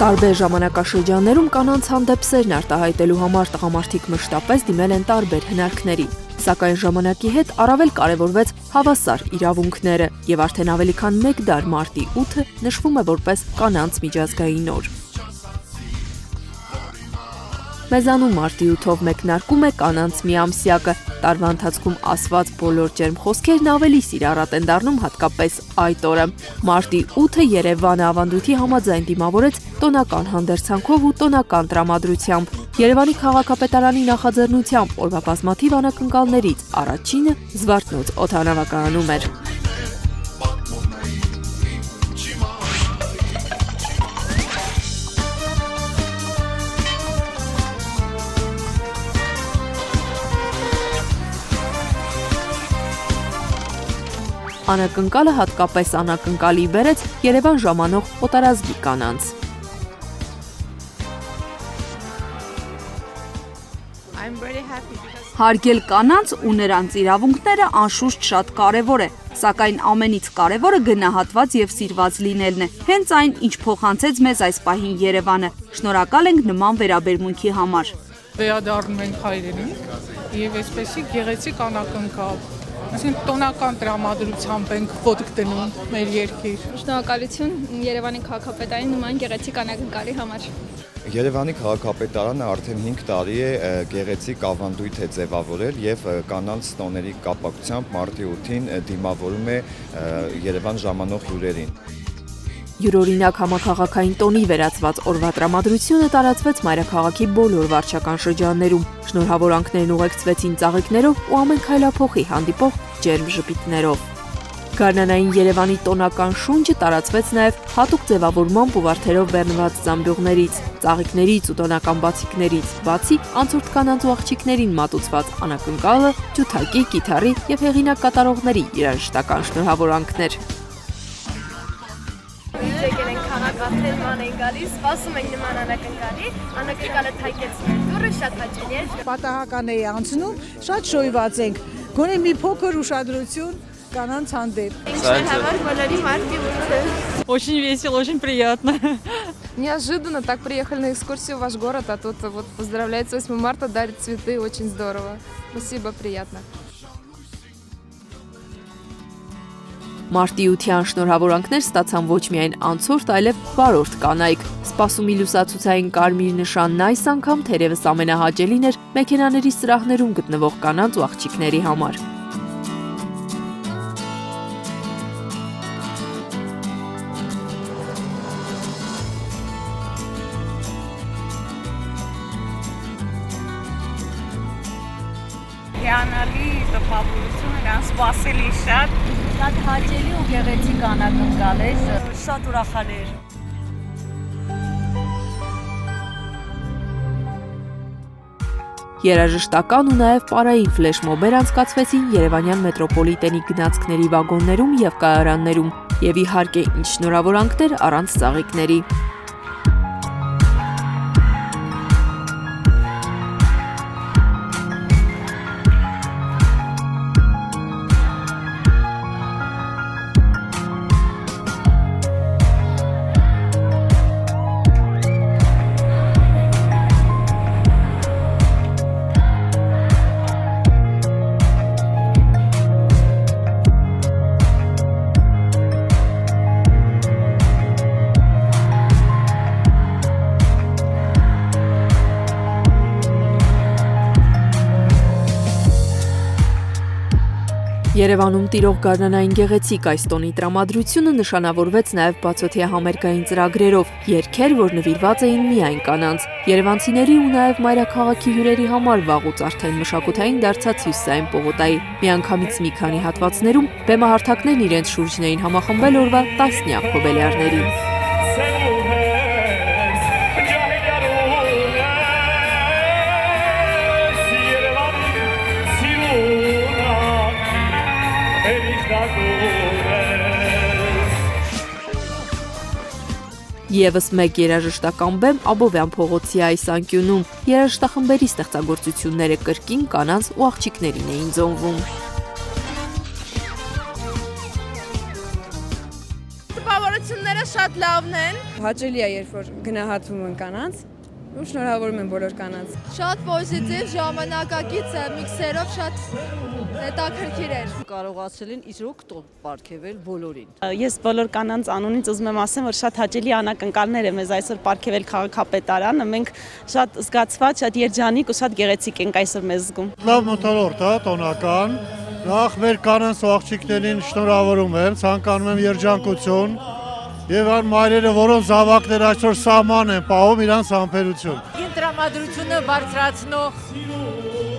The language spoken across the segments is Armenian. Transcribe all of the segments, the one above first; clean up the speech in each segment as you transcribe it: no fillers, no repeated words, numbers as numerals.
Տարբեր ժամանակաշրջաններում կանանց հանդեպ սերն արտահայտելու համար տղամարդիկ մշտապես դիմել են տարբեր հնարքների, սակայն ժամանակի հետ առավել կարևորվեց հավասար իրավունքները եւ արդեն ավելի քան 1 դար մարտի 8-ը նշվում է որպես կանանց միջազգային օր։ Մեզանում մարտի 8-ով մեկնարկում է կանանց միամսյակը, տարվա ընթացքում ասված բոլոր ջերմ խոսքերն ավելի սիրառատ են դառնում հատկապես այդ օրը։ Մարտի 8-ը Երևանը ավանդույթի համաձայն դիմավորեց տոնական հանդերձանքով ու տոնական տրամադրությամբ։ Երևանի քաղաքապետարանի նախաձեռնությամբ օրվա բազմաթիվ անակնկալներից առաջինը Զվարթնոց օդանավակայանում էր։ Անակնկալը հատկապես անակնկալի բերեց Երևան ժամանող օտարազգի կանանց։ Հարգել կանանց ու նրանց իրավունքները անշուշտ շատ կարևոր է, սակայն ամենից կարևորը գնահատված եւ սիրված լինելն է։ Հենց այն, ինչ փոխանցեց մեզ այս պահին Երևանը։ Շնորհակալ ենք նման վերաբերմունքի համար։ Վերադառնում ենք հայրենիք եւ այսպեսի գեղեցիկ անակնկալ։ Այսինքն տոնական տրամադրությամբ ենք ոտք դնում մեր երկիր։ Շնորհակալություն Երևանի քաղաքապետարանի նման գեղեցիկ անակնկալի համար։ Երևանի քաղաքապետարանը արդեն 5 տարի է գեղեցիկ ավանդույթ է ձևավորել եւ կանանց տոների կապակցությամբ մարտի 8-ին դիմավորում է Երևան ժամանող հյուրերին։ Յուրօրինակ համաքաղաքային տոնի վերածված օրվա տրամադրությունը տարածվեց մայրաքաղաքի բոլոր վարչական շրջաններում։ Շնորհավորանքներն ուղեկցվեցին ծաղիկներով ու ամեն քայլափոխի հանդիպող ջերմ ժպիտներով։ Գարնանային Երևանի տոնական շունչը տարածվեց նաև հատուկ ձևավորմամբ ու վարդերով բեռնված զամբյուղներից, ծաղիկներից ու տոնական բացիկներից, բացի անցորդ կանանց ու աղջիկներին մատուցված անակնկալը, ջութակի, կիթառի եւ հեղինակ կատարողների երաժշտական շնորհավորանքներ։ Եկել ենք քանակաթերման են գալիս, սպասում ենք նման անակնկալը թայկեցնել դուրը շատ հաճելի է։ Պատահական է անցնում, շատ շոյված ենք, գոնե մի փոքր ուշադրություն կանանց հանդեպ։ Ինչն համար բոլորի մարտի 8-ը։ Очень весело, очень приятно. Неожиданно так приехали на экскурсию в ваш город, а тут вот поздравляют с 8 марта, дарят цветы, очень здорово. Спасибо, приятно. Մարտի 8-յան շնորհավորանքներ ստացան ոչ միայն անցորդ, այլև վարորդ կանայք։ Սպասումի լուսացուցային կարմիր նշանն այս անգամ թերևս ամենահաճելին էր մեքենաների սրահներում գտնվող կանանց ու աղջիկների համար։ Հիանալի տպավորություն էր, անսպասելի շատ հաճելի ու գեղեցիկ անակնկալ էր, շատ ուրախալի էր։ Երաժշտական ու նաև պարային ֆլեշմոբեր անցկացվեցին Երևանյան մետրոպոլիտենի գնացքների վագոններում եւ կայարաններում, եւ իհարկե ինչ շնորհավորանքներ առանց ծաղիկների։ Երևանում տիրող գարնանային գեղեցիկ այս տոնի տրամադրությունը նշանավորվեց նաև բացօթյա համերգային ծրագրերով, երգեր, որ նվիրված էին միայն կանանց։ Երևանցիների ու նաև մայրաքաղաքի հյուրերի համար վաղուց արդեն մշակութային դարձած հյուսիսային պողոտայի միանգամից մի քանի հատվածներում բեմահարթակներն իրենց շուրջն էին համախմբել օրվա տասնյակ հոբելյարների։ Եվս մեկ երաժշտական բեմ Աբովյան փողոցի այս անկյունում երաժշտախմբերի ստեղծագործությունները կրկին կանանց ու աղջիկներին էին զոնվում։ Տպավորությունները շատ լավն են։ Հաճելի է, երբ որ գնահատվում են կանանց, ու շնորհավորում եմ բոլոր կանանց։ Շատ պոզիտիվ, ժամանակակից միքսերով շատ հետաքրքիր էր։ Կարողացել են իրոք տոպ պարգևել բոլորին։ Ես բոլոր կանանց անունից ուզում եմ ասեմ, որ շատ հաճելի անակնկալներ է մեզ այսօր պարգևել քաղաքապետարանը, մենք շատ զգացված, շատ երջանիկ ու շատ գեղեցիկ ենք այսօր մեզ զգում։ Լավ մթնոլորտ է, տոնական։ Նախ մեր կանանց ու աղջիկներին շնորհավորում եմ, ցանկանում եմ երջանկություն եւ այն մայրերը, որոնց զավակները այսօր սահման են պահում իրանց համբերություն։ Տրամադրությունը բարձրացնող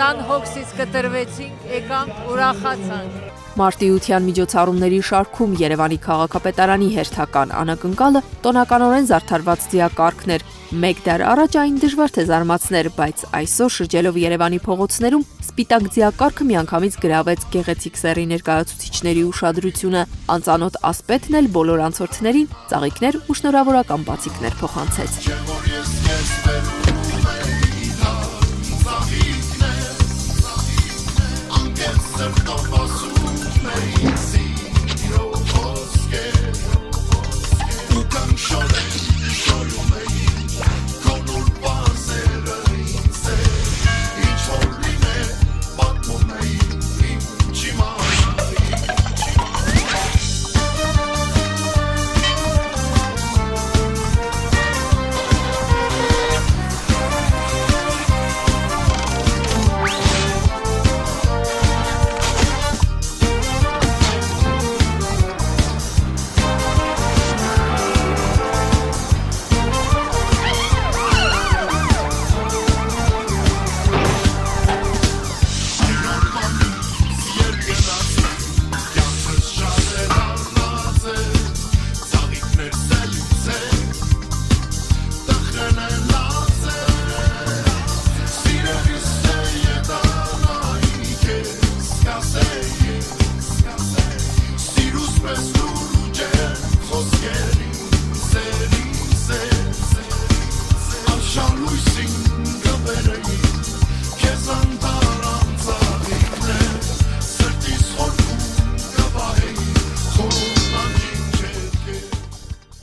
տան հոգսից կտրվեցինք, եկանք, ուրախացանք։ Մարտիության միջոցառումների շարքում Երևանի քաղաքապետարանի հերթական անակնկալը տոնականորեն զարդարված ձիակառքն էր։ Մեկ դար առաջ այն դժվար թե զարմացներ, բայց այսօր շրջելով Երևանի փողոցներում սպիտակ ձիակառքը միանգամից գրավեց գեղեցիկ սեռի ներկայացուցիչների ուշադրությունը։ Անծանոթ ասպետն էլ բոլոր անցորդներին ծաղիկներ ու շնորհավորական բացիկներ փոխանցեց։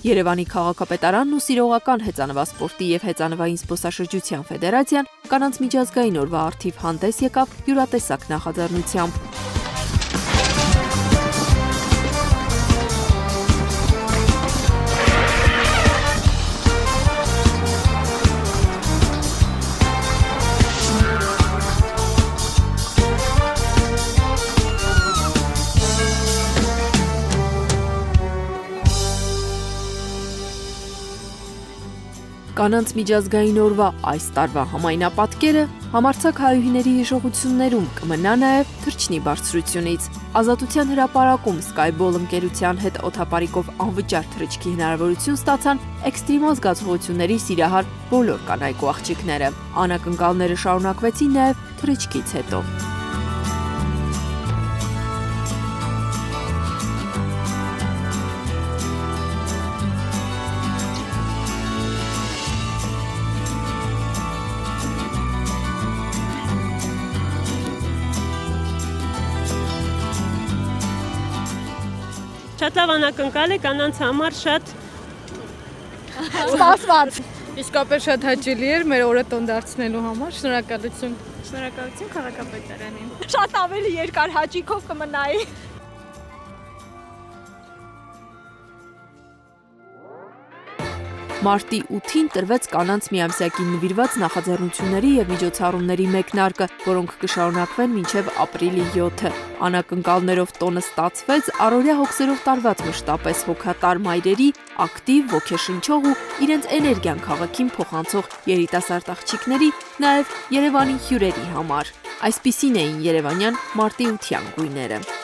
Երևանի քաղաքապետարանն ու Սիրողական հեծանվասպորտի և հեծանվային զբոսաշրջության ֆեդերացիան կանանց միջազգային օրվա առթիվ հանդես եկավ յուրատեսակ նախաձեռնությամբ։ Կանանց միջազգային օրվա այս տարվա համայնապատկերը համարձակ հայուհիների հիշողություններում կմնա նաև թռչնի բարձրությունից։ Ազատության հրապարակում Skyball ընկերության հետ օդապարիկով անվճար թռիչքի հնարավորություն ստացան էքստրիմալ զգացողությունների սիրահար բոլոր կանայք ու աղջիկները։ Անակնկալները շարունակվեցին նաև թռիչքից հետո։ Շատ լավ անակնկալ է, կանանց համար շատ Սպասված։ Իսկապես շատ հաճելի էր մեր օրը տոն դարձնելու համար։ Շնորհակալություն։ Շնորհակալություն քաղաքապետարանին։ Շատ ավելի երկար հաճիկով կմնայի։ Մարտի 8-ին տրվեց կանանց միամսյակին նվիրված նախաձեռնությունների և միջոցառումների մեկնարկը, որոնք կշարունակվեն մինչև ապրիլի 7-ը։ Անակնկալներով տոնը ստացվեց առօրյա հոգսերով տարված մշտապես հոգատար մայրերի, ակտիվ, ոգեշնչող ու իրենց էներգիան քաղաքին փոխանցող երիտասարդ աղջիկների, նաև Երևանի հյուրերի համար։ Այսպիսին էին երևանյան մարտի 8-յան գույները։